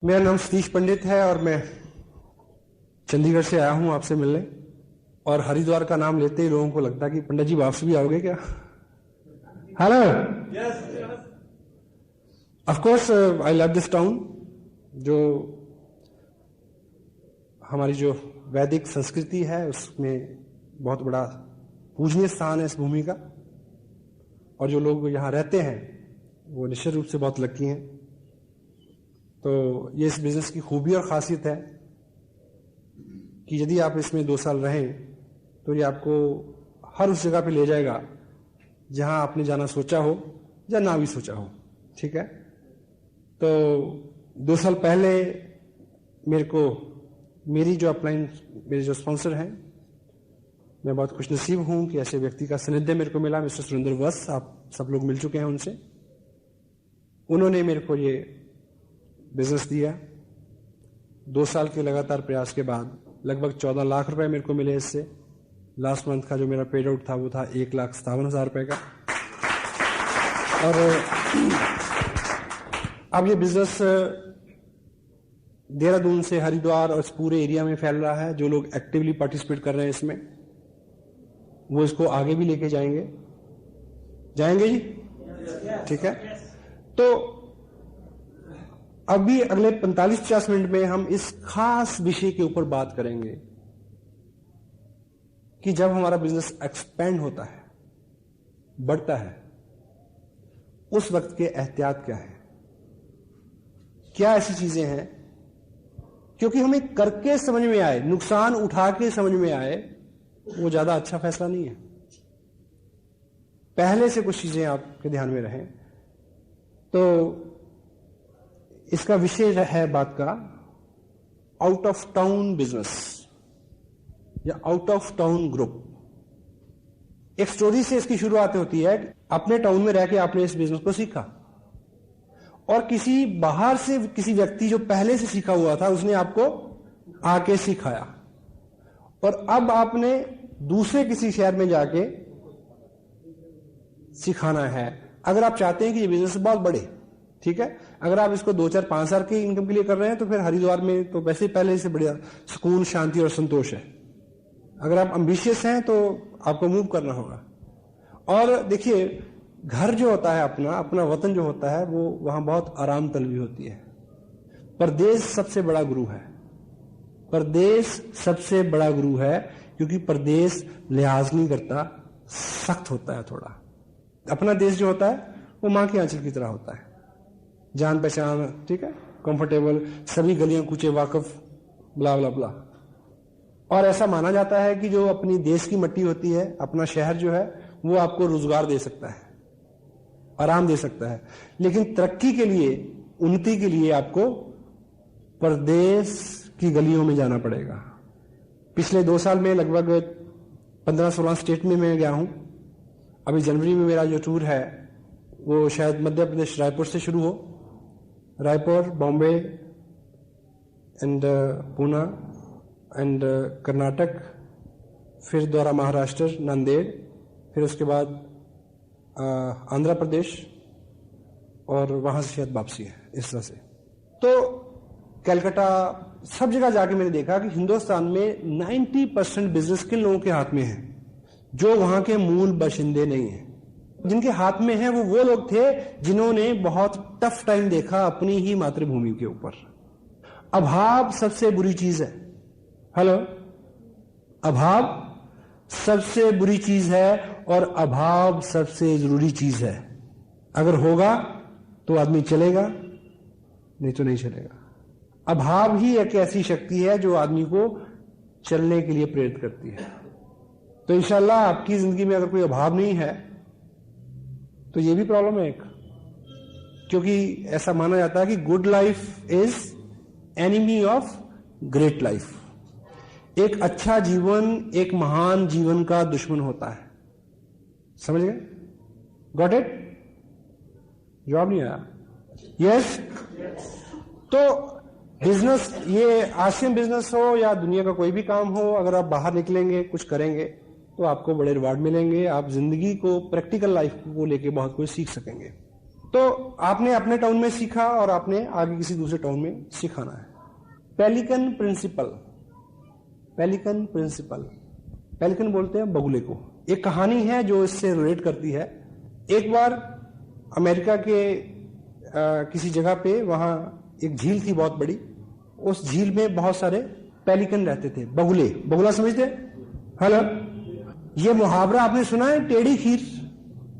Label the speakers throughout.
Speaker 1: मेरा नाम सतीश पंडित है और मैं चंडीगढ़ से आया हूं आपसे मिलने। और हरिद्वार का नाम लेते ही लोगों को लगता है कि पंडित जी वापस भी आओगे क्या? Hello, of course I love this town. जो हमारी जो वैदिक संस्कृति है उसमें बहुत बड़ा पूजनीय स्थान है इस भूमि का, और जो लोग यहाँ रहते हैं वो निश्चित रूप से बहुत लकी हैं। तो ये इस बिजनेस की खूबी और खासियत है कि यदि आप इसमें 2 साल रहें तो ये आपको हर उस जगह पे ले जाएगा जहां आपने जाना सोचा हो या ना भी सोचा हो। ठीक है, तो 2 साल पहले मेरी जो अपलाइन, मेरे जो स्पॉन्सर हैं, मैं बहुत खुशनसीब हूं कि ऐसे व्यक्ति का सानिध्य मेरे को मिला। मिस्टर सुरेंद्र वत्स, आप सब लोग मिल चुके हैं उनसे। उन्होंने मेरे को ये बिजनेस दिया। 2 साल के लगातार प्रयास के बाद लगभग 14 लाख रुपए मेरे को मिले इससे। लास्ट मंथ का जो मेरा पेड आउट था वो था 1,57,000 रुपए का। और अब ये बिजनेस देहरादून से हरिद्वार और इस पूरे एरिया में फैल रहा है। जो लोग एक्टिवली पार्टिसिपेट कर रहे हैं इसमें, वो इसको आगे भी लेके जाएंगे जी। ठीक है, तो अभी अगले 45-50 मिनट में हम इस खास विषय के ऊपर बात करेंगे कि जब हमारा बिजनेस एक्सपेंड होता है, बढ़ता है, उस वक्त के एहतियात क्या है, क्या ऐसी चीजें हैं क्योंकि हमें करके समझ में आए, नुकसान उठा के समझ में आए, वो ज्यादा अच्छा फैसला नहीं है। पहले से कुछ चीजें आपके ध्यान में रहें। तो इसका विषय है बात का आउट ऑफ टाउन बिजनेस या आउट ऑफ टाउन ग्रुप। एक स्टोरी से इसकी शुरुआत होती है। अपने टाउन में रह के आपने इस बिजनेस को सीखा और किसी बाहर से किसी व्यक्ति जो पहले से सीखा हुआ था उसने आपको आके सिखाया, और अब आपने दूसरे किसी शहर में जाके सिखाना है। अगर आप चाहते हैं कि ये बिजनेस बहुत बढ़े, ठीक है, अगर आप इसको 2, 4, 5 साल की इनकम के लिए कर रहे हैं तो फिर हरिद्वार में तो वैसे पहले से बढ़िया सुकून, शांति और संतोष है। अगर आप एम्बिशियस हैं तो आपको मूव करना होगा। और देखिए, घर जो होता है, अपना वतन जो होता है, वो वहां बहुत आराम तलबी होती है। परदेश सबसे बड़ा गुरु है। परदेश सबसे बड़ा गुरु है क्योंकि परदेश लिहाज नहीं करता, सख्त होता है थोड़ा। अपना देश जो होता है वो मां के आंचल की तरह होता है, जान पहचान, ठीक है, कंफर्टेबल, सभी गलियां कूचे वाकफ, ब्ला ब्ला ब्ला। और ऐसा माना जाता है कि जो अपनी देश की मट्टी होती है, अपना शहर जो है, वो आपको रोजगार दे सकता है, आराम दे सकता है। लेकिन तरक्की के लिए, उन्नति के लिए आपको परदेश की गलियों में जाना पड़ेगा। पिछले 2 साल में लगभग 15-16 स्टेट में मैं गया हूं। अभी जनवरी में मेरा जो टूर है वो शायद मध्य प्रदेश रायपुर से शुरू हो, रायपुर, बॉम्बे एंड पूना एंड कर्नाटक, फिर द्वारा महाराष्ट्र, नांदेड़, फिर उसके बाद आंध्र प्रदेश, और वहां से शायद वापसी है, इस तरह से। तो कलकत्ता, सब जगह जाके मैंने देखा कि हिंदुस्तान में 90% बिजनेस किन लोगों के हाथ में है जो वहां के मूल बाशिंदे नहीं है। जिनके हाथ में है वो लोग थे जिन्होंने बहुत टफ टाइम देखा अपनी ही मातृभूमि के ऊपर। अभाव सबसे बुरी चीज है। हेलो, अभाव सबसे बुरी चीज है और अभाव सबसे जरूरी चीज है। अगर होगा तो आदमी चलेगा, नहीं तो नहीं चलेगा। अभाव ही एक ऐसी शक्ति है जो आदमी को चलने के लिए प्रेरित करती है। तो इंशाल्लाह आपकी जिंदगी में अगर कोई अभाव नहीं है तो ये भी प्रॉब्लम है एक, क्योंकि ऐसा माना जाता है कि good life is enemy of great life. एक अच्छा जीवन एक महान जीवन का दुश्मन होता है। समझ गए? Got it? जवाब नहीं आया? यस? तो बिजनेस, ये आसियन बिजनेस हो या दुनिया का कोई भी काम हो, अगर आप बाहर निकलेंगे, कुछ करेंगे तो आपको बड़े रिवार्ड मिलेंगे। आप जिंदगी को, प्रैक्टिकल लाइफ को लेके बहुत कुछ सीख सकेंगे। तो आपने अपने टाउन में सीखा और आपने आगे किसी दूसरे टाउन में सिखाना है। Pelican principal, pelican principal, pelican बोलते हैं बगुले को। एक कहानी है जो इससे रिलेट करती है। एक बार अमेरिका के किसी जगह पे वहां एक झील थी बहुत बड़ी। उस झील में बहुत सारे पेलिकन रहते थे, बगुले। बगुला समझते? हेलो, ये मुहावरा आपने सुना है, टेढ़ी खीर?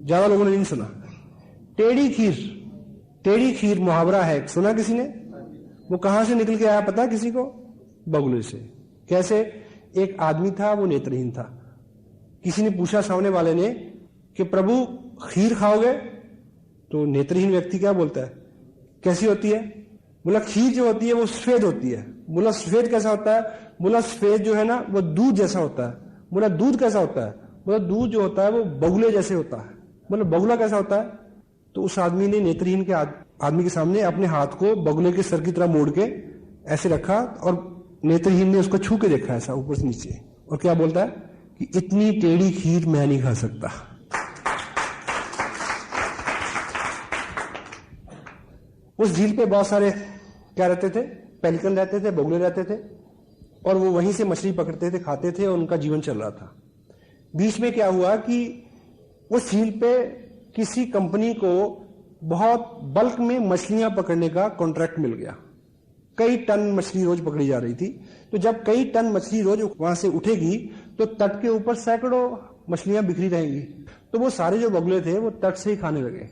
Speaker 1: ज्यादा लोगों ने नहीं सुना। टेढ़ी खीर, टेढ़ी खीर मुहावरा है, सुना किसी ने? वो कहां से निकल के आया पता किसी को? बगुले से। कैसे? एक आदमी था, वो नेत्रहीन था। किसी ने पूछा सामने वाले ने कि प्रभु खीर खाओगे? तो नेत्रहीन व्यक्ति क्या बोलता है, कैसी होती है? बोला खीर जो होती है वो सफेद होती है। बोला सफेद कैसा होता है? बोला सफेद जो है ना वो दूध जैसा होता है। बोला दूध कैसा होता है? बोला दूध जो होता है वो बगुले जैसे होता है। बोला बगुला कैसा होता है? तो उस आदमी ने नेत्रहीन के आदमी के सामने अपने हाथ को बगुले के सर की तरह मोड़ के ऐसे रखा और नेत्रहीन ने उसको छू के देखा ऐसा ऊपर से नीचे, और क्या बोलता है कि इतनी टेढ़ी खीर मैं नहीं खा सकता। उस झील पे बहुत सारे क्या रहते थे? पेलिकन रहते थे, बगुले रहते थे, और वो वहीं से मछली पकड़ते थे, खाते थे, और उनका जीवन चल रहा था। बीच में क्या हुआ कि उस झील पे किसी कंपनी को बहुत बल्क में मछलियां पकड़ने का कॉन्ट्रैक्ट मिल गया। कई टन मछली रोज पकड़ी जा रही थी। तो जब कई टन मछली रोज वहां से उठेगी तो तट के ऊपर सैकड़ों मछलियां बिखरी रहेंगी। तो वो सारे जो बगुले थे वो तट से ही खाने लगे,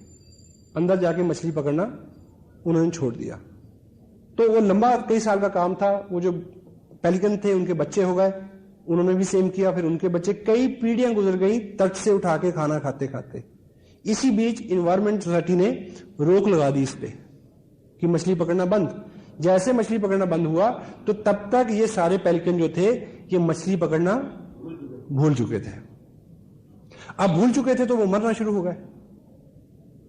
Speaker 1: अंदर जाके मछली पकड़ना उन्होंने छोड़ दिया। तो वो लंबा कई साल का काम था। वो जो पेलिकन थे उनके बच्चे हो गए, उन्होंने भी सेम किया, फिर उनके बच्चे, कई पीढ़ियां गुजर गई तट से उठा के खाना खाते खाते। इसी बीच इन्वायरमेंट सोसाइटी ने रोक लगा दी इस पे कि मछली पकड़ना बंद। जैसे मछली पकड़ना बंद हुआ तो तब तक ये सारे पेलिकन जो थे ये मछली पकड़ना भूल चुके थे। अब भूल चुके थे तो वो मरना शुरू हो गए।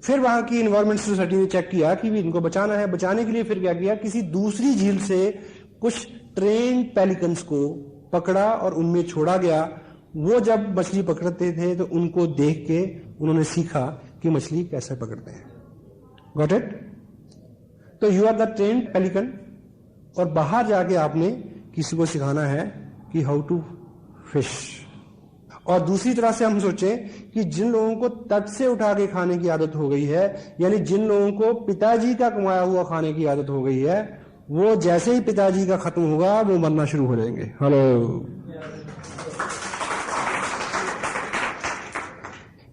Speaker 1: फिर वहां की इन्वायरमेंट सोसाइटी ने चेक किया कि भी इनको बचाना है। बचाने के लिए फिर क्या किया, किसी दूसरी झील से कुछ ट्रेन पेलिकन्स को पकड़ा और उनमें छोड़ा गया। वो जब मछली पकड़ते थे तो उनको देख के उन्होंने सीखा कि मछली कैसे पकड़ते हैं। Got it? तो you are the trained pelican, और बाहर जाके आपने किसी को सिखाना है कि हाउ टू फिश। और दूसरी तरह से हम सोचें कि जिन लोगों को तट से उठा के खाने की आदत हो गई है, यानी जिन लोगों को पिताजी का कमाया हुआ खाने की आदत हो गई है, वो जैसे ही पिताजी का खत्म होगा वो मरना शुरू हो जाएंगे। हेलो,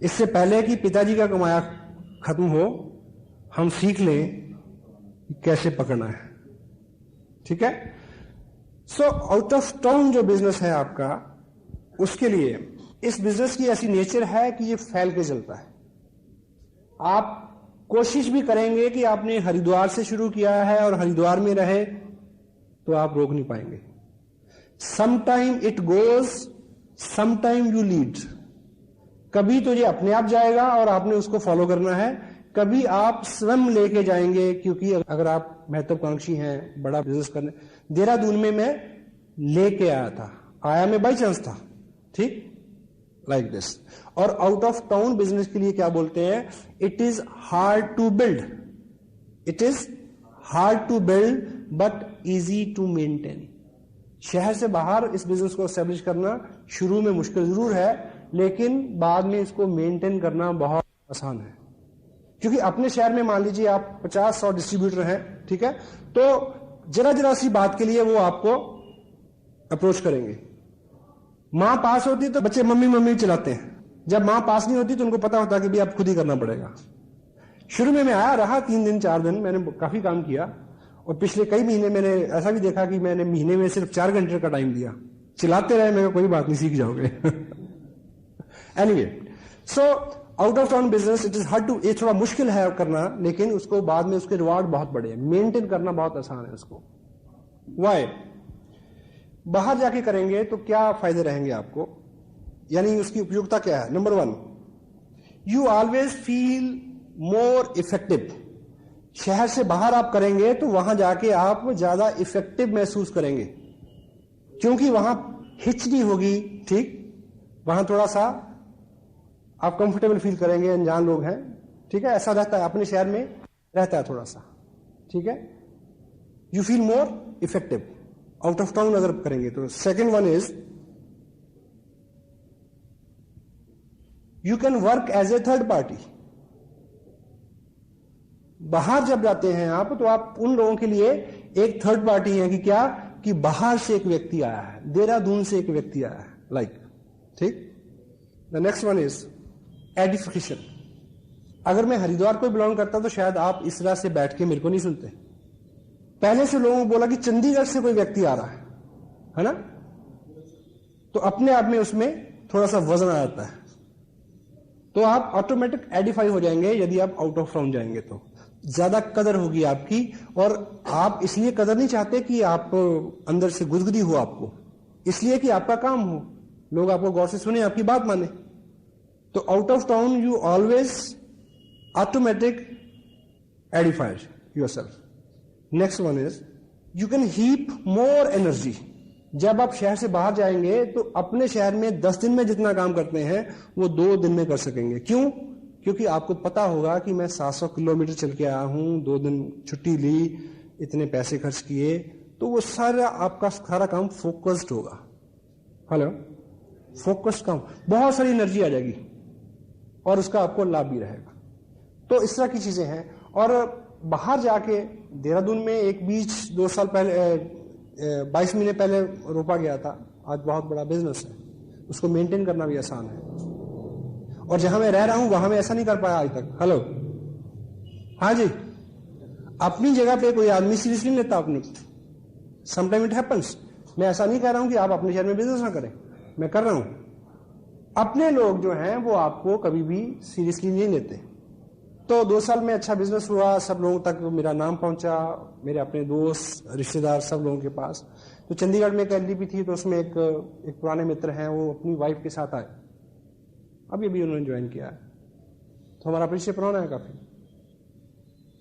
Speaker 1: इससे पहले कि पिताजी का कमाया खत्म हो, हम सीख लें कैसे पकड़ना है। ठीक है? सो आउट ऑफ टाउन जो बिजनेस है आपका, उसके लिए इस बिजनेस की ऐसी नेचर है कि ये फैल के चलता है। आप कोशिश भी करेंगे कि आपने हरिद्वार से शुरू किया है और हरिद्वार में रहे, तो आप रोक नहीं पाएंगे। Sometime it goes, sometime you lead. कभी तो ये अपने आप जाएगा और आपने उसको फॉलो करना है, कभी आप स्वयं लेके जाएंगे। क्योंकि अगर आप महत्वाकांक्षी हैं, बड़ा बिजनेस करने, देहरादून में मैं लेके आया था, आया मैं बाई चांस था, ठीक, लाइक दिस। और आउट ऑफ टाउन बिजनेस के लिए क्या बोलते हैं, it is hard to build, it is hard to build but easy to maintain. शहर से बाहर इस बिजनेस को एस्टेब्लिश करना शुरू में मुश्किल जरूर है, लेकिन बाद में इसको मेंटेन करना बहुत आसान है। क्योंकि अपने शहर में मान लीजिए आप 50-100 डिस्ट्रीब्यूटर हैं, ठीक है, तो जरा जरा सी बात के लिए वो आपको अप्रोच करेंगे। मां पास होती तो बच्चे मम्मी मम्मी चलाते हैं, जब मां पास नहीं होती तो उनको पता होता कि भी आप खुद ही करना पड़ेगा। शुरू में मैं आया रहा 3 दिन 4 दिन, मैंने काफी काम किया, और पिछले कई महीने मैंने ऐसा भी देखा कि मैंने महीने में सिर्फ 4 घंटे का टाइम दिया, चिल्लाते रहे, मेरे कोई बात नहीं, सीख जाओगे। Anyway, so out of town business it is hard to, ये थोड़ा मुश्किल है करना, लेकिन उसको बाद में उसके रिवार्ड बहुत बड़े हैं। मेंटेन करना बहुत आसान है उसको। वाई? बाहर जाके करेंगे तो क्या फायदे रहेंगे आपको, यानी उसकी उपयोगिता क्या है? Number 1, you always feel more effective. शहर से बाहर आप करेंगे तो वहां जाके आप ज्यादा इफेक्टिव महसूस करेंगे, क्योंकि वहां हिच नहीं होगी, ठीक, वहां थोड़ा सा आप कंफर्टेबल फील करेंगे, अनजान लोग हैं, ठीक है, ऐसा रहता है, अपने शहर में रहता है थोड़ा सा, ठीक है, you feel more effective. Out of town अगर करेंगे तो second one is you can work as a third party. बाहर जब जाते हैं आप, तो आप उन लोगों के लिए एक थर्ड पार्टी है कि क्या, कि बाहर से एक व्यक्ति आया है, देहरादून से एक व्यक्ति आया है, लाइक, ठीक। The next one is edification. अगर मैं हरिद्वार को बिलोंग करता तो शायद आप इस तरह से बैठ के मेरे को नहीं सुनते। पहले से लोगों को बोला कि चंडीगढ़ से कोई व्यक्ति आ रहा है ना, तो अपने आप में उसमें थोड़ा सा वजन आ जाता है, तो आप ऑटोमेटिक एडिफाई हो जाएंगे। यदि आप आउट ऑफ टाउन जाएंगे तो ज्यादा कदर होगी आपकी, और आप इसलिए कदर नहीं चाहते कि आप अंदर से गुदगुदी हो आपको, इसलिए कि आपका काम हो, लोग आपको गौर से सुने, आपकी बात माने। तो out of town you always automatic edified yourself. Next one is you can heap more energy. जब आप शहर से बाहर जाएंगे तो अपने शहर में 10 दिन में जितना काम करते हैं वो 2 दिन में कर सकेंगे। क्यों? क्योंकि आपको पता होगा कि मैं 700 किलोमीटर चल के आया हूं, 2 दिन छुट्टी ली, इतने पैसे खर्च किए, तो वो सारा आपका सारा काम फोकस्ड होगा। हेलो, फोकस्ड काम, बहुत सारी एनर्जी आ जाएगी और उसका आपको लाभ भी रहेगा। तो इस तरह की चीजें हैं। और बाहर जाके देहरादून में एक बीज 2 साल पहले 22 महीने पहले रोपा गया था, आज बहुत बड़ा बिजनेस है, उसको मेंटेन करना भी आसान है। और जहां मैं रह रहा हूं वहां मैं ऐसा नहीं कर पाया आज तक। हेलो, हाँ जी, अपनी जगह पे कोई आदमी सीरियसली नहीं लेता अपनी, समटाइम इट हैपेंस। मैं ऐसा नहीं कह रहा हूं कि आप अपने शहर में बिजनेस ना करें, मैं कर रहा हूं। अपने लोग जो हैं वो आपको कभी भी सीरियसली नहीं लेते। तो 2 साल में अच्छा बिजनेस हुआ, सब लोगों तक मेरा नाम पहुंचा, मेरे अपने दोस्त रिश्तेदार सब लोगों के पास। तो चंडीगढ़ में एक एलडीपी थी, तो उसमें एक पुराने मित्र हैं, वो अपनी वाइफ के साथ आए, अभी अभी उन्होंने ज्वाइन किया है, तो हमारा परिचय पुराना है काफी।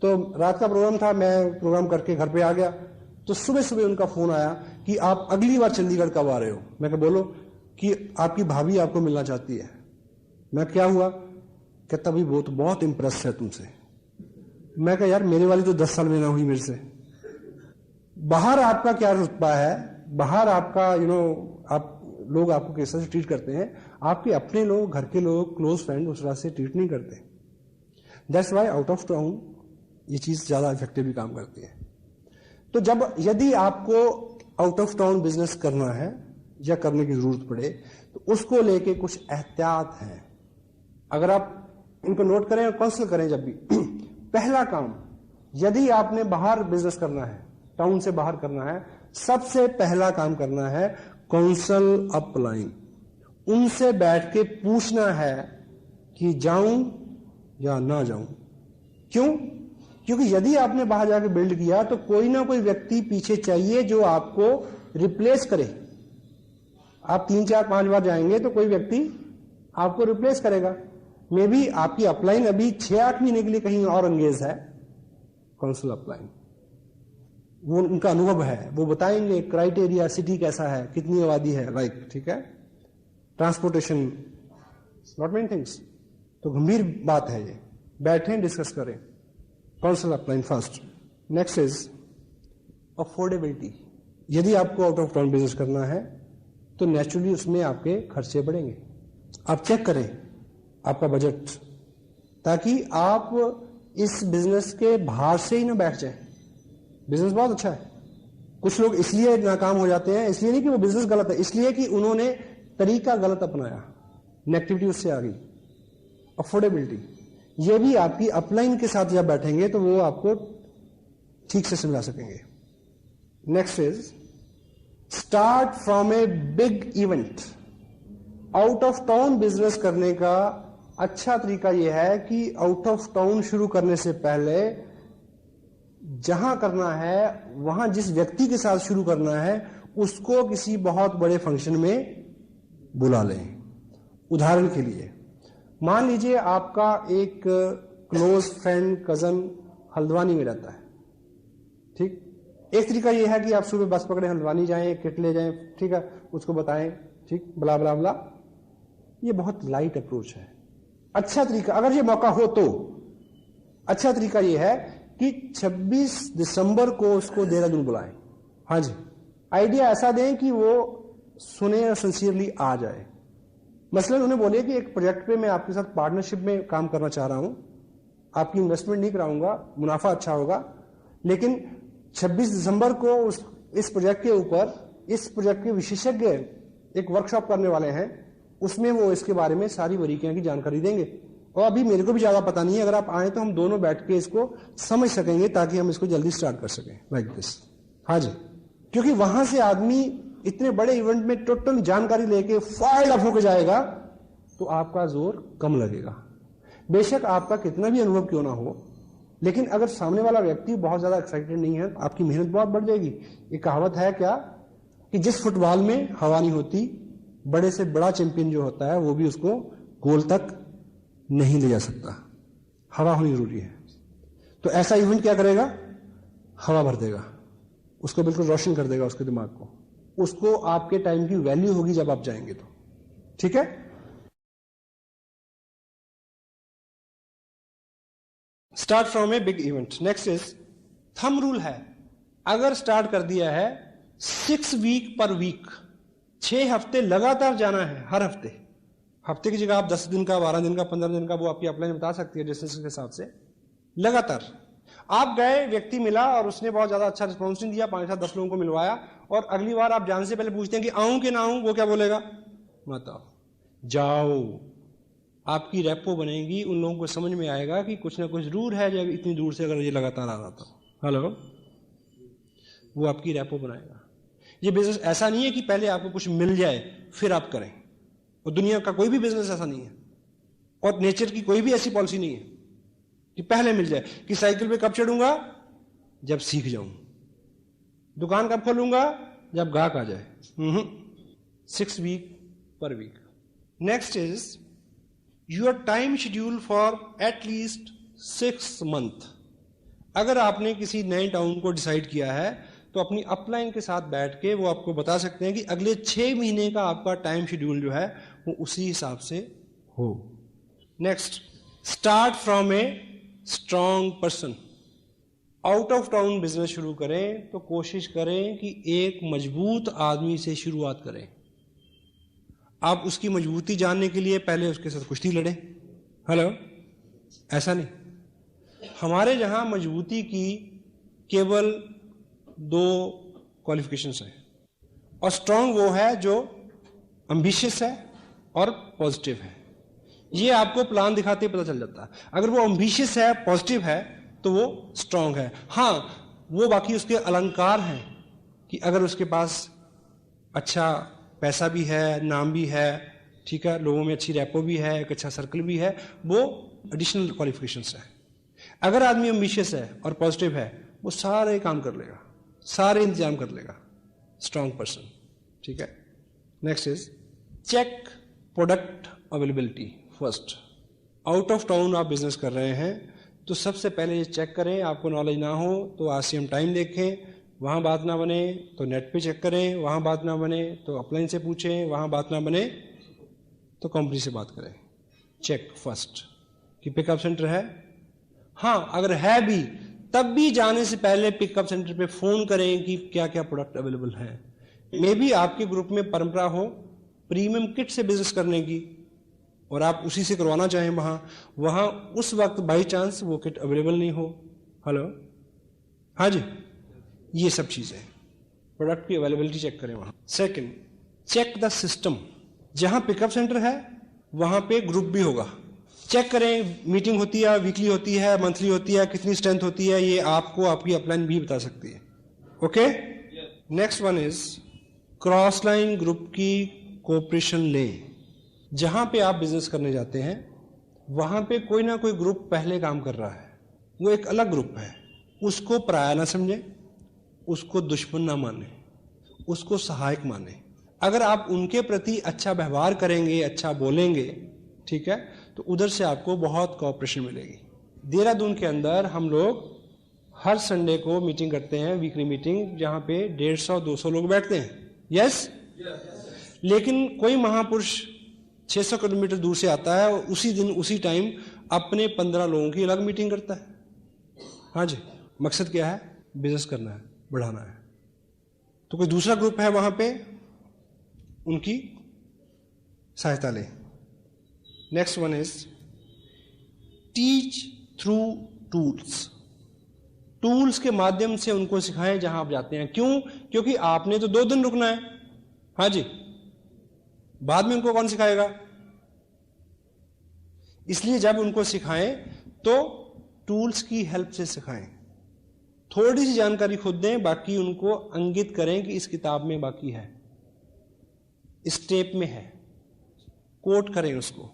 Speaker 1: तो रात का प्रोग्राम था, मैं प्रोग्राम करके घर पे आ गया, तो सुबह सुबह उनका फोन आया कि आप अगली बार चंडीगढ़ कब आ रहे हो। मैं कहा बोलो, कि आपकी भाभी आपको मिलना चाहती है। मैं क्या हुआ? कहता भाई वो तो बहुत इंप्रेस है तुमसे। मैं कहा यार मेरे वाली तो 10 साल में ना हुई मेरे से। बाहर आपका क्या रुतबा है, बाहर आपका आप लोग आपको किस तरह से ट्रीट करते हैं, आपके अपने लोग, घर के लोग, क्लोज फ्रेंड उस तरह से ट्रीट नहीं करते। That's why out of town ये चीज ज्यादा इफेक्टिवली काम करती है। तो यदि आपको आउट ऑफ टाउन बिजनेस करना है या करने की जरूरत पड़े, तो उसको लेके कुछ एहतियात हैं। अगर आप इनको नोट करें और काउंसिल करें जब भी पहला काम, यदि आपने बाहर बिजनेस करना है, टाउन से बाहर करना है, सबसे पहला काम करना है काउंसिल अपलाइन। उनसे बैठ के पूछना है कि जाऊं या ना जाऊं। क्यों? क्योंकि यदि आपने बाहर जाके बिल्ड किया तो कोई ना कोई व्यक्ति पीछे चाहिए जो आपको रिप्लेस करे। आप 3, 4, 5 बार जाएंगे तो कोई व्यक्ति आपको रिप्लेस करेगा। मे बी आपकी अपलाइन अभी 6-8 महीने के लिए कहीं और एंगेज है, काउंसिल अपलाइन, वो उनका अनुभव है, वो बताएंगे क्राइटेरिया, सिटी कैसा है, कितनी आबादी है, लाइक, ठीक है, ट्रांसपोर्टेशन, नॉट मेनी थिंग्स। तो गंभीर बात है ये, बैठें डिस्कस करें। Council upline first. Next is affordability. यदि आपको आउट ऑफ टाउन बिजनेस करना है तो नेचुरली उसमें आपके खर्चे बढ़ेंगे। आप चेक करें आपका बजट, ताकि आप इस बिजनेस के बाहर से ही ना बैठ जाए। बिजनेस बहुत अच्छा है, कुछ लोग इसलिए नाकाम हो जाते हैं, इसलिए नहीं कि वो बिजनेस गलत है, इसलिए कि उन्होंने तरीका गलत अपनाया, नेगेटिविटी उससे आ गई। अफोर्डेबिलिटी, ये भी आपकी अपलाइन के साथ जब बैठेंगे तो वो आपको ठीक से समझा सकेंगे। Next is start from a big event. Out of town business करने का अच्छा तरीका यह है कि आउट ऑफ टाउन शुरू करने से पहले जहां करना है, वहां जिस व्यक्ति के साथ शुरू करना है, उसको किसी बहुत बड़े फंक्शन में बुला लें। उदाहरण के लिए मान लीजिए आपका एक क्लोज फ्रेंड, कजन हल्द्वानी में रहता है, ठीक। एक तरीका यह है कि आप सुबह बस पकड़े, हल्द्वानी जाएं, किट ले जाएं, ठीक है, उसको बताएं, ठीक, ब्ला ब्ला ब्ला। ये बहुत लाइट अप्रोच है। अच्छा तरीका, अगर ये मौका हो तो अच्छा तरीका यह है कि 26 दिसंबर को उसको देहरादून बुलाएं। हाँ जी, आइडिया ऐसा दें कि वो सुने और सिंसियरली आ जाए। मसलन उन्हें बोलिए कि एक प्रोजेक्ट पे मैं आपके साथ पार्टनरशिप में काम करना चाह रहा हूं, आपकी इन्वेस्टमेंट नहीं कराऊंगा, मुनाफा अच्छा होगा, लेकिन 26 दिसंबर को इस प्रोजेक्ट के ऊपर इस प्रोजेक्ट के विशेषज्ञ एक वर्कशॉप करने वाले हैं, उसमें वो इसके बारे में सारी बारीकियां की जानकारी देंगे। और अभी मेरे को भी ज्यादा पता नहीं है, अगर आप आए तो हम दोनों बैठ के इसको समझ सकेंगे ताकि हम इसको जल्दी स्टार्ट कर सकें, लाइक दिस। हाँ जी, क्योंकि वहां से आदमी इतने बड़े इवेंट में टोटल जानकारी लेके फाइल अप होकर जाएगा तो आपका जोर कम लगेगा। बेशक आपका कितना भी अनुभव क्यों ना हो, लेकिन अगर सामने वाला व्यक्ति बहुत ज्यादा एक्साइटेड नहीं है तो आपकी मेहनत बहुत बढ़ जाएगी। एक कहावत है क्या कि जिस फुटबॉल में हवा नहीं होती, बड़े से बड़ा चैंपियन जो होता है वो भी उसको गोल तक नहीं ले जा सकता। हवा होनी जरूरी है। तो ऐसा इवेंट क्या करेगा, हवा भर देगा, उसको बिल्कुल रोशन कर देगा, उसके दिमाग को। उसको आपके टाइम की वैल्यू होगी जब आप जाएंगे तो। ठीक है, start from a big event. Next is thumb rule है, अगर स्टार्ट कर दिया है 6 वीक पर वीक, 6 हफ्ते लगातार जाना है। हर हफ्ते की जगह आप 10 दिन का, 12 दिन का, 15 दिन का, वो आपकी अपलाइन बता सकती है डिस्टेंस के हिसाब से। लगातार आप गए, व्यक्ति मिला और उसने बहुत ज्यादा अच्छा रिस्पॉन्स नहीं दिया, 5-7-10 लोगों को मिलवाया, और अगली बार आप जाने से पहले पूछते हैं कि आऊं कि ना आऊं, वो क्या बोलेगा, मत आओ, जाओ। आपकी रेपो बनेगी, उन लोगों को समझ में आएगा कि कुछ ना कुछ जरूर है जब इतनी दूर से अगर ये लगातार आ रहा था। हेलो, वो आपकी रेपो बनाएगा। ये बिजनेस ऐसा नहीं है कि पहले आपको कुछ मिल जाए फिर आप करें, और दुनिया का कोई भी बिजनेस ऐसा नहीं है, और नेचर की कोई भी ऐसी पॉलिसी नहीं है कि पहले मिल जाए। कि साइकिल पे कब चढ़ूंगा, जब सीख जाऊं। दुकान कब खोलूंगा, जब गाहक आ जाए। 6 वीक पर week. Next is your time schedule for at least 6 month. अगर आपने किसी नए टाउन को डिसाइड किया है तो अपनी अपलाइन के साथ बैठ के वो आपको बता सकते हैं कि अगले 6 महीने का आपका टाइम शेड्यूल जो है वो उसी हिसाब से हो। Next, start from a strong person. Out of town business शुरू करें तो कोशिश करें कि एक मजबूत आदमी से शुरुआत करें। आप उसकी मजबूती जानने के लिए पहले उसके साथ कुश्ती लड़ें। हेलो, ऐसा नहीं। हमारे यहां मजबूती की केवल 2 क्वालिफिकेशंस हैं, और स्ट्रांग वो है जो एम्बिशियस है और पॉजिटिव है। ये आपको प्लान दिखाते ही पता चल जाता है। अगर वो एम्बिशियस है, पॉजिटिव है, तो वो स्ट्रांग है। हाँ, वो बाकी उसके अलंकार हैं कि अगर उसके पास अच्छा पैसा भी है, नाम भी है, ठीक है, लोगों में अच्छी रैपो भी है, एक अच्छा सर्कल भी है, वो एडिशनल क्वालिफिकेशंस है। अगर आदमी एम्बिशियस है और पॉजिटिव है, वो सारे काम कर लेगा, सारे इंतजाम कर लेगा। Strong person. ठीक है, next is check product availability first. Out of town आप बिजनेस कर रहे हैं तो सबसे पहले ये चेक करें, आपको नॉलेज ना हो तो आरसीएम टाइम देखें, वहां बात ना बने तो नेट पे चेक करें, वहां बात ना बने तो अपलाइन से पूछें, वहां बात ना बने तो कंपनी से बात करें। चेक फर्स्ट कि पिकअप सेंटर है। हाँ, अगर है भी तब भी जाने से पहले पिकअप सेंटर पे फोन करें कि क्या क्या प्रोडक्ट अवेलेबल है। मे बी आपके ग्रुप में परंपरा हो प्रीमियम किट से बिजनेस करने की और आप उसी से करवाना चाहें, वहां उस वक्त बाई चांस वो किट अवेलेबल नहीं हो। हेलो, हाँ जी, ये सब चीजें प्रोडक्ट की अवेलेबिलिटी चेक करें वहां। Second, check the system. जहां पिकअप सेंटर है वहां पे ग्रुप भी होगा। चेक करें, मीटिंग होती है, वीकली होती है, मंथली होती है, कितनी स्ट्रेंथ होती है, ये आपको आपकी अपलाइन भी बता सकती है। Okay, next one is cross line group की कोऑपरेशन लें। जहां पे आप बिजनेस करने जाते हैं वहां पे कोई ना कोई ग्रुप पहले काम कर रहा है, वो एक अलग ग्रुप है, उसको पराया ना समझे, उसको दुश्मन ना माने, उसको सहायक माने। अगर आप उनके प्रति अच्छा व्यवहार करेंगे, अच्छा बोलेंगे, ठीक है, तो उधर से आपको बहुत कोऑपरेशन मिलेगी। देहरादून के अंदर हम लोग हर संडे को मीटिंग करते हैं, वीकली मीटिंग, जहां पे 150-200 लोग बैठते हैं। यस, लेकिन कोई महापुरुष 600 किलोमीटर दूर से आता है और उसी दिन उसी टाइम अपने 15 लोगों की अलग मीटिंग करता है। हाँ जी, मकसद क्या है? बिजनेस करना है, बढ़ाना है। तो कोई दूसरा ग्रुप है वहां पे, उनकी सहायता लें। Next one is teach through tools. Tools के माध्यम से उनको सिखाएं जहां आप जाते हैं। क्यों? क्योंकि आपने तो 2 दिन रुकना है। हाँ जी, बाद में उनको कौन सिखाएगा? इसलिए जब उनको सिखाएं तो टूल्स की हेल्प से सिखाएं। थोड़ी सी जानकारी खुद दें, बाकी उनको अंकित करें कि इस किताब में बाकी है, इस टेप में है, कोट करें उसको।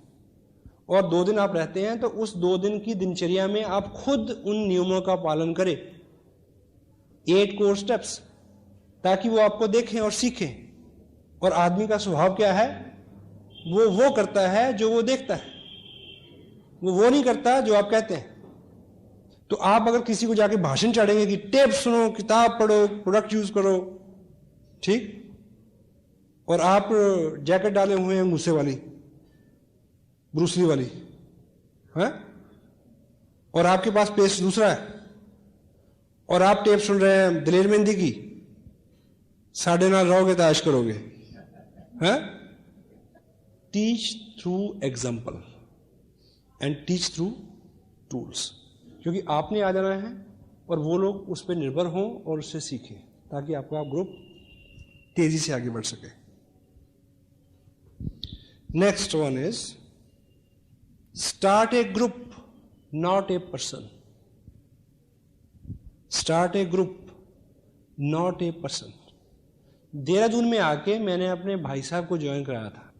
Speaker 1: और 2 दिन आप रहते हैं तो उस 2 दिन की दिनचर्या में आप खुद उन नियमों का पालन करें, 8 कोर स्टेप्स, ताकि वो आपको देखें और सीखें। और आदमी का स्वभाव क्या है? वो करता है जो वो देखता है, वो नहीं करता जो आप कहते हैं। तो आप अगर किसी को जाके भाषण चढ़ेंगे कि टेप सुनो, किताब पढ़ो, प्रोडक्ट यूज करो, ठीक, और आप जैकेट डाले हुए हैं गुस्से वाली, ब्रूसली वाली, है, और आपके पास पेश दूसरा है, और आप टेप सुन रहे हैं दिलेर मेहंदी की, 9:30 रहोगे तो ऐश करोगे, है। Teach through example and teach through tools, क्योंकि आपने आ जाना है और वो लोग उस पर निर्भर हों और उससे सीखें, ताकि आपका ग्रुप तेजी से आगे बढ़ सके। Next one is start A group, not a person. Start A group, not a person. Dehradun में आके मैंने अपने भाई साहब को ज्वाइन कराया था,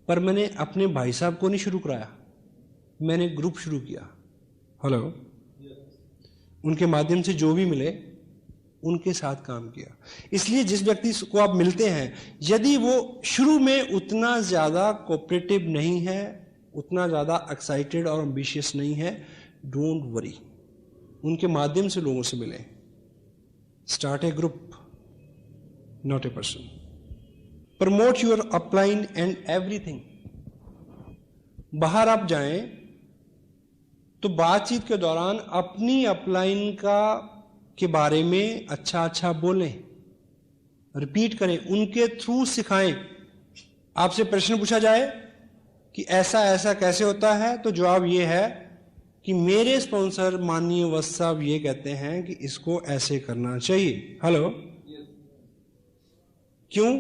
Speaker 1: पर मैंने अपने भाई साहब को नहीं शुरू कराया, मैंने ग्रुप शुरू किया। हेलो, उनके माध्यम से जो भी मिले उनके साथ काम किया। इसलिए जिस व्यक्ति को आप मिलते हैं, यदि वो शुरू में उतना ज्यादा कोऑपरेटिव नहीं है, उतना ज्यादा एक्साइटेड और एम्बिशियस नहीं है, डोंट वरी, उनके माध्यम से लोगों से मिलें। Start A group, not a person. Promote your upline and everything. बाहर आप जाएं तो बातचीत के दौरान अपनी अपलाइन के बारे में अच्छा बोलें, रिपीट करें, उनके थ्रू सिखाएं। आपसे प्रश्न पूछा जाए कि ऐसा ऐसा कैसे होता है, तो जवाब ये है कि मेरे स्पॉन्सर माननीय वत्स साहब ये कहते हैं कि इसको ऐसे करना चाहिए। हेलो, क्यों?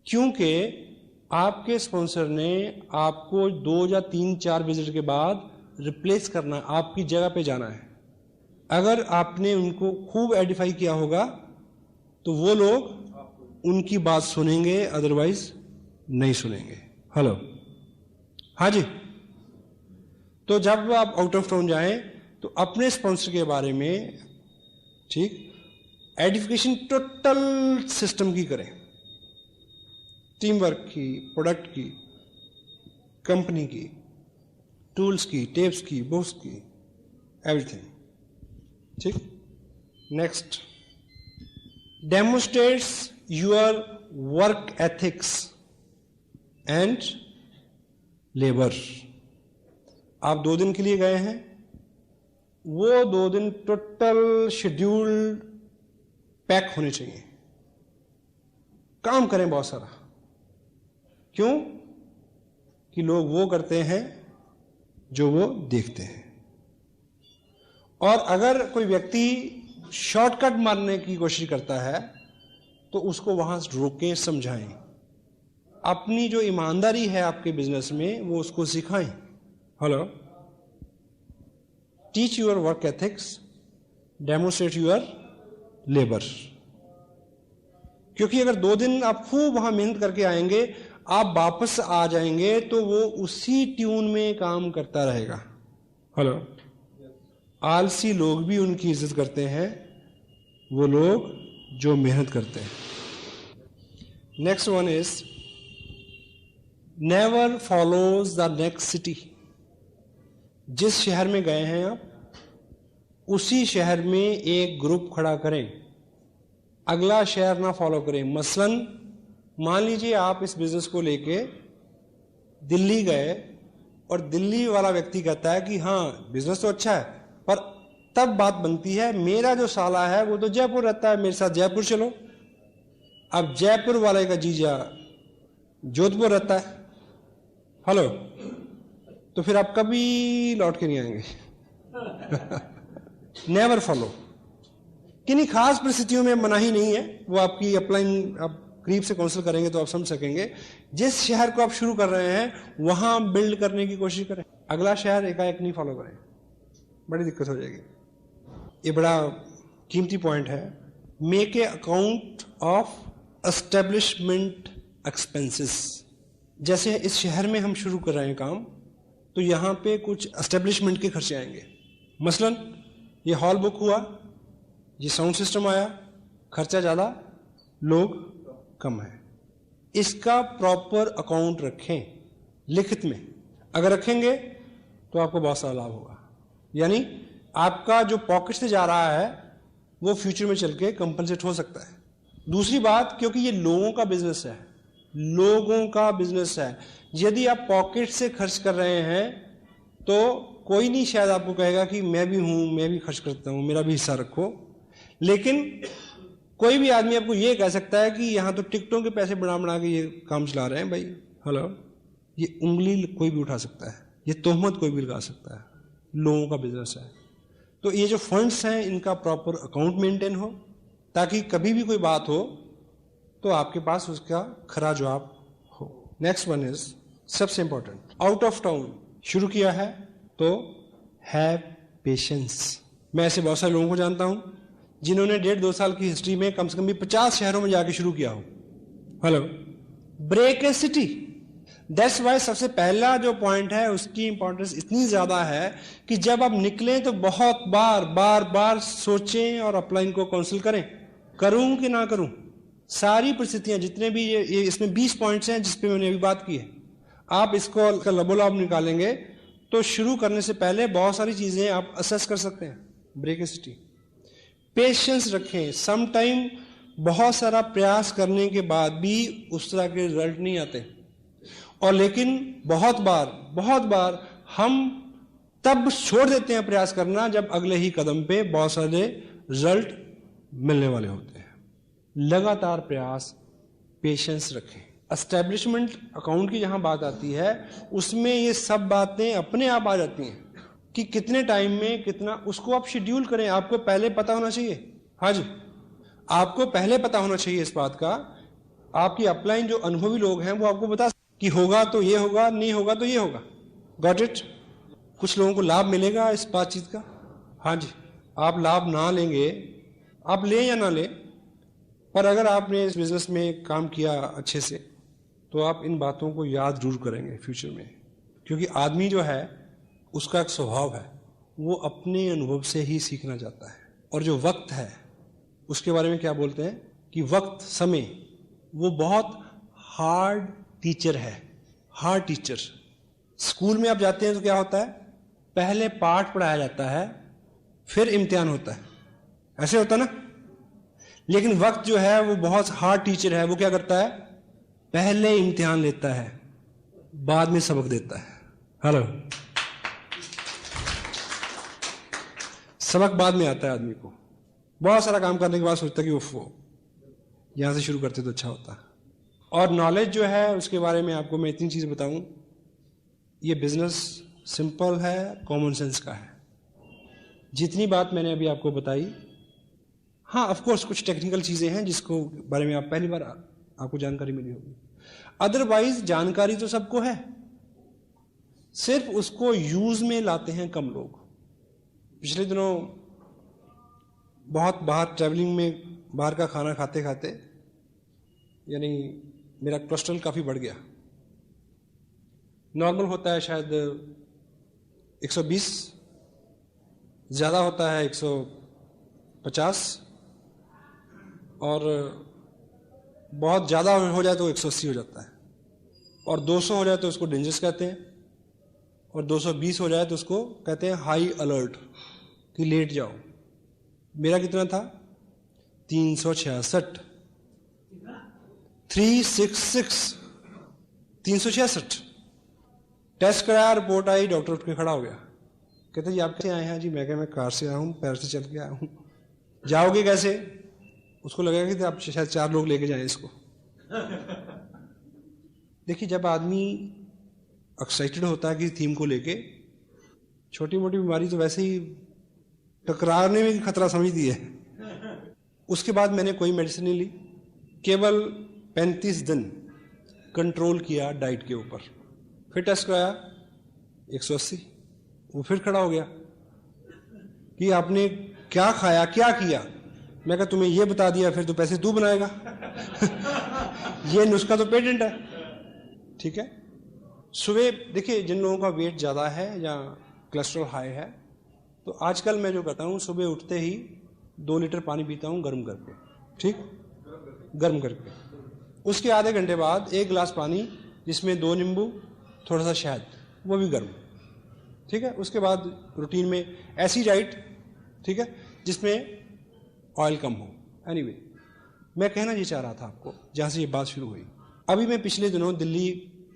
Speaker 1: क्योंकि आपके स्पॉन्सर ने आपको 2 या 3-4 विजिट के बाद रिप्लेस करना, आपकी जगह पे जाना है। अगर आपने उनको खूब एडिफाई किया होगा तो वो लोग उनकी बात सुनेंगे, अदरवाइज नहीं सुनेंगे। हेलो, हाँ जी। तो जब आप आउट ऑफ टाउन जाएं तो अपने स्पॉन्सर के बारे में, ठीक, एडिफिकेशन टोटल सिस्टम की करें, टीम वर्क की, प्रोडक्ट की, कंपनी की, टूल्स की, टेप्स की, बुक्स की, एवरीथिंग, ठीक। Next, demonstrates your work ethics and labour. आप 2 दिन के लिए गए हैं, वो 2 दिन टोटल शेड्यूल पैक होने चाहिए, काम करें बहुत सारा। क्यों? कि लोग वो करते हैं जो वो देखते हैं। और अगर कोई व्यक्ति शॉर्टकट मारने की कोशिश करता है तो उसको वहां रोकें, समझाएं। अपनी जो ईमानदारी है आपके बिजनेस में वो उसको सिखाएं। Hello, teach your work ethics, demonstrate your labour. क्योंकि अगर 2 दिन आप खूब वहां मेहनत करके आएंगे, आप वापस आ जाएंगे तो वो उसी ट्यून में काम करता रहेगा। हेलो, आलसी लोग भी उनकी इज्जत करते हैं, वो लोग जो मेहनत करते हैं। Next one is never follows the next city. जिस शहर में गए हैं आप, उसी शहर में एक ग्रुप खड़ा करें, अगला शहर ना फॉलो करें। मसलन मान लीजिए आप इस बिजनेस को लेके दिल्ली गए और दिल्ली वाला व्यक्ति कहता है कि हाँ बिजनेस तो अच्छा है, पर तब बात बनती है मेरा जो साला है वो तो जयपुर रहता है, मेरे साथ जयपुर चलो। अब जयपुर वाले का जीजा जोधपुर रहता है, हेलो, तो फिर आप कभी लौट के नहीं आएंगे। Never follow. किन्हीं खास परिस्थितियों में मनाही नहीं है, वो आपकी अपलाइन आप करीब से काउंसिल करेंगे तो आप समझ सकेंगे। जिस शहर को आप शुरू कर रहे हैं वहां बिल्ड करने की कोशिश करें, अगला शहर एकाएक नहीं फॉलो करें, बड़ी दिक्कत हो जाएगी। ये बड़ा कीमती पॉइंट है। Make a account of establishment expenses. जैसे इस शहर में हम शुरू कर रहे हैं काम, तो यहां पे कुछ एस्टेब्लिशमेंट के खर्चे आएंगे। मसलन ये हॉल बुक हुआ, ये साउंड सिस्टम आया, खर्चा ज्यादा, लोग कम है। इसका प्रॉपर अकाउंट रखें लिखित में। अगर रखेंगे तो आपको बहुत सारा लाभ होगा। यानी आपका जो पॉकेट से जा रहा है वो फ्यूचर में चल के कंपनसेट हो सकता है। दूसरी बात, क्योंकि ये लोगों का बिजनेस है, लोगों का बिजनेस है, यदि आप पॉकेट से खर्च कर रहे हैं तो कोई नहीं शायद आपको कहेगा कि मैं भी हूं, मैं भी खर्च करता हूं, मेरा भी हिस्सा रखो। लेकिन कोई भी आदमी आपको ये कह सकता है कि यहां तो टिकटों के पैसे बना के ये काम चला रहे हैं। भाई हेलो, ये उंगली कोई भी उठा सकता है, ये तोहमत कोई भी लगा सकता है, लोगों का बिजनेस है। तो ये जो फंड्स हैं इनका प्रॉपर अकाउंट मेंटेन हो, ताकि कभी भी कोई बात हो तो आपके पास उसका खरा जवाब हो। नेक्स्ट वन इज सबसे इंपॉर्टेंट, आउट ऑफ टाउन शुरू किया है तो हैव पेशेंस। मैं ऐसे बहुत सारे लोगों को जानता हूं जिन्होंने 1.5-2 साल की हिस्ट्री में कम से कम भी 50 शहरों में जाके शुरू किया हो। Hello, break a city. That's why सबसे पहला जो पॉइंट है उसकी इंपॉर्टेंस इतनी ज्यादा है कि जब आप निकलें तो बहुत बार सोचें और अपलाइन को काउंसिल करें, करूं कि ना करूं। सारी परिस्थितियां जितने भी ये इसमें 20 पॉइंट्स हैं जिस पे मैंने अभी बात की है, आप इसको लबोलाब निकालेंगे तो शुरू करने से पहले बहुत सारी चीजें आप असेस कर सकते हैं। ब्रेक ए सिटी, पेशेंस रखें। सम टाइम बहुत सारा प्रयास करने के बाद भी उस तरह के रिजल्ट नहीं आते, और लेकिन बहुत बार हम तब छोड़ देते हैं प्रयास करना जब अगले ही कदम पे बहुत सारे रिजल्ट मिलने वाले होते हैं। लगातार प्रयास, पेशेंस रखें। एस्टेब्लिशमेंट अकाउंट की जहां बात आती है उसमें ये सब बातें अपने आप आ जाती हैं कि कितने टाइम में कितना, उसको आप शेड्यूल करें। आपको पहले पता होना चाहिए, हाँ जी, आपको पहले पता होना चाहिए इस बात का। आपकी अपलाइन जो अनुभवी लोग हैं वो आपको बता कि होगा तो ये होगा, नहीं होगा तो ये होगा। Got it? कुछ लोगों को लाभ मिलेगा इस बातचीत का, हाँ जी। आप लाभ ना लेंगे, आप लें या ना लें, पर अगर आपने इस बिजनेस में काम किया अच्छे से तो आप इन बातों को याद जरूर करेंगे फ्यूचर में। क्योंकि आदमी जो है उसका एक स्वभाव है, वो अपने अनुभव से ही सीखना चाहता है। और जो वक्त है उसके बारे में क्या बोलते हैं कि वक्त, समय, वो बहुत हार्ड टीचर है, हार्ड टीचर। स्कूल में आप जाते हैं तो क्या होता है, पहले पाठ पढ़ाया जाता है फिर इम्तिहान होता है, ऐसे होता ना। लेकिन वक्त जो है वो बहुत हार्ड टीचर है। वो क्या करता है, पहले इम्तिहान लेता है, बाद में सबक देता है। हेलो, सबक बाद में आता है आदमी को। बहुत सारा काम करने के बाद सोचता है कि उफ, यहां से शुरू करते तो अच्छा होता। और नॉलेज जो है उसके बारे में आपको मैं इतनी चीज बताऊं, ये बिजनेस सिंपल है, कॉमन सेंस का है। जितनी बात मैंने अभी आपको बताई, हाँ ऑफ कोर्स कुछ टेक्निकल चीजें हैं जिसको बारे में आप पहली बार आपको जानकारी मिली होगी, अदरवाइज जानकारी तो सबको है, सिर्फ उसको यूज में लाते हैं कम लोग। पिछले दिनों बहुत बाहर ट्रैवलिंग में बाहर का खाना खाते खाते यानी मेरा कोलेस्ट्रॉल काफी बढ़ गया। नॉर्मल होता है शायद 120, ज्यादा होता है 150, और बहुत ज्यादा हो जाए तो 180 हो जाता है, और 200 हो जाए तो उसको डेंजरस कहते हैं, और 220 हो जाए तो उसको कहते हैं हाई अलर्ट कि लेट जाओ। मेरा कितना था, 366, 366, 366। टेस्ट कराया, रिपोर्ट आई, डॉक्टर उठ के खड़ा हो गया, कहते जी आप कैसे आए हैं? जी मैं कहा मैं कार से आया हूँ, पैर से चल के आया हूँ। जाओगे कैसे? उसको लगेगा कि आप शायद 4 लोग लेके जाएं इसको। देखिए, जब आदमी एक्साइटेड होता है कि थीम को लेके, छोटी मोटी बीमारी तो वैसे ही टकराने में खतरा समझती है। उसके बाद मैंने कोई मेडिसिन नहीं ली, केवल 35 दिन कंट्रोल किया डाइट के ऊपर। फिर टेस्ट कराया 180, वो फिर खड़ा हो गया कि आपने क्या खाया क्या किया। मैं कहा तुम्हें ये बता दिया, फिर तो पैसे तू बनाएगा। ये नुस्खा तो पेटेंट है, ठीक है। सुबह देखिए, जिन लोगों का वेट ज़्यादा है या कोलेस्ट्रॉल हाई है, तो आजकल मैं जो करता हूँ, सुबह उठते ही 2 लीटर पानी पीता हूँ गर्म करके, ठीक, गर्म करके। उसके आधे घंटे बाद 1 गिलास पानी जिसमें 2 नींबू, थोड़ा सा शहद, वो भी गर्म, ठीक है। उसके बाद रूटीन में ऐसी डाइट, ठीक है, जिसमें ऑयल कम हो। एनीवे, मैं कहना ये चाह रहा था आपको, जहाँ से ये बात शुरू हुई। अभी मैं पिछले दिनों दिल्ली,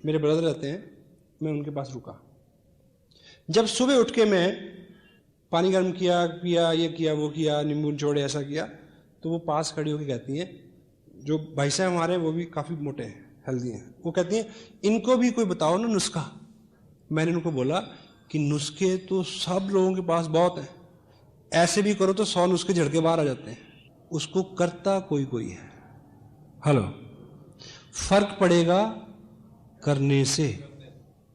Speaker 1: मेरे ब्रदर रहते हैं, मैं उनके पास रुका। जब सुबह उठ के मैं पानी गर्म किया, पिया, ये किया, वो किया, नींबू निचोड़े, ऐसा किया, तो वो पास खड़ी होकर कहती हैं, जो भाई साहब हमारे हैं वो भी काफ़ी मोटे हैं, हेल्दी हैं, वो कहती हैं इनको भी कोई बताओ ना नुस्खा। मैंने उनको बोला कि नुस्खे तो सब लोगों के पास बहुत हैं, ऐसे भी करो तो 100 नुस्खे झड़ के बाहर आ जाते हैं, उसको करता कोई कोई है। हेलो, फर्क पड़ेगा करने से,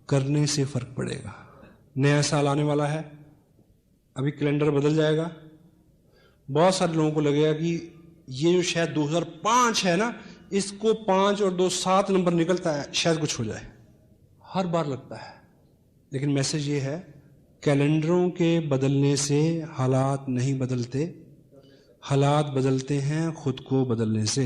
Speaker 1: करने से फर्क पड़ेगा। नया साल आने वाला है, अभी कैलेंडर बदल जाएगा। बहुत सारे लोगों को लगेगा कि ये जो शायद 2005 है ना, इसको 5 और 2 7 नंबर निकलता है, शायद कुछ हो जाए। हर बार लगता है, लेकिन मैसेज ये है, कैलेंडरों के बदलने से हालात नहीं बदलते, हालात बदलते हैं खुद को बदलने से।